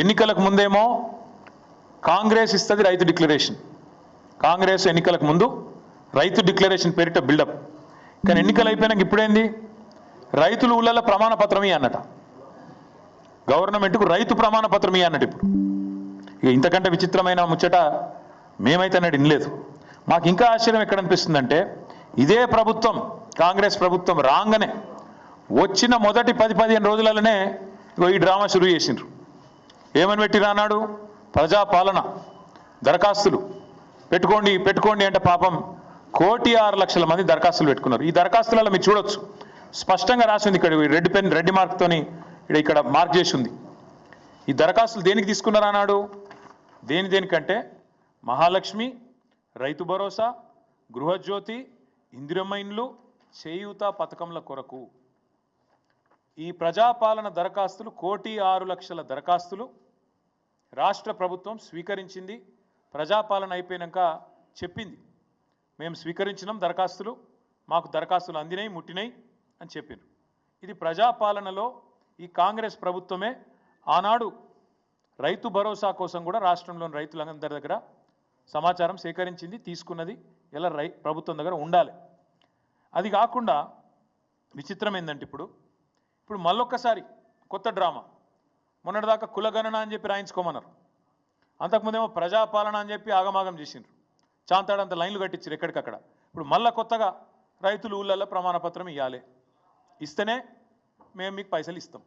ఎన్నికలకు ముందేమో కాంగ్రెస్ ఇస్తుంది రైతు డిక్లరేషన్, కాంగ్రెస్ ఎన్నికలకు ముందు రైతు డిక్లరేషన్ పేరిట బిల్డప్. కానీ ఎన్నికలు అయిపోయినాక ఇప్పుడేంది, రైతులు ఊళ్ళల్లో ప్రమాణ పత్రమే అన్నట, గవర్నమెంట్కు రైతు ప్రమాణ పత్రమే అన్నట్టు. ఇప్పుడు ఇక ఇంతకంటే విచిత్రమైన ముచ్చట మేమైతే అన్నట్టు వినలేదు. మాకు ఇంకా ఆశ్చర్యం ఎక్కడ అనిపిస్తుందంటే, ఇదే ప్రభుత్వం కాంగ్రెస్ ప్రభుత్వం రాగానే వచ్చిన మొదటి 10-15 రోజులలోనే ఈ డ్రామా షురూ చేసిండ్రు. ఏమని పెట్టిరా అన్నాడు, ప్రజాపాలన దరఖాస్తులు పెట్టుకోండి అంటే పాపం 1,06,00,000 మంది దరఖాస్తులు పెట్టుకున్నారు. ఈ దరఖాస్తులలో మీరు చూడొచ్చు, స్పష్టంగా రాసింది ఇక్కడ రెడ్ మార్క్తోని ఇక్కడ మార్క్ చేసి ఉంది. ఈ దరఖాస్తులు దేనికి తీసుకున్నారు అన్నాడు, దేనికంటే మహాలక్ష్మి, రైతు భరోసా, గృహజ్యోతి, ఇందిరమ్మ ఇండ్లు, చేయూత పథకంల కొరకు ఈ ప్రజాపాలన దరఖాస్తులు 1,06,00,000 దరఖాస్తులు రాష్ట్ర ప్రభుత్వం స్వీకరించింది. ప్రజాపాలన అయిపోయినాక చెప్పింది, మేము స్వీకరించినాం దరఖాస్తులు, మాకు దరఖాస్తులు అందినాయి, ముట్టినాయి అని చెప్పిండ్రు. ఇది ప్రజాపాలనలో ఈ కాంగ్రెస్ ప్రభుత్వమే ఆనాడు రైతు భరోసా కోసం కూడా రాష్ట్రంలోని రైతులందరి దగ్గర సమాచారం సేకరించింది, తీసుకున్నది. ఇలా ప్రభుత్వం దగ్గర ఉండాలి. అది కాకుండా విచిత్రం ఏంటంటే ఇప్పుడు మళ్ళొక్కసారి కొత్త డ్రామా. మొన్నటిదాకా కులగణన అని చెప్పి రాయించుకోమన్నారు, అంతకుముందేమో ప్రజాపాలన అని చెప్పి ఆగమాగం చేసిండ్రు, చాంతాడంత లైన్లు కట్టించారు ఎక్కడికక్కడ. ఇప్పుడు మళ్ళా కొత్తగా రైతులు ఊళ్ళల్లో ప్రమాణపత్రం ఇవ్వాలి, ఇస్తేనే మేము మీకు పైసలు ఇస్తాం.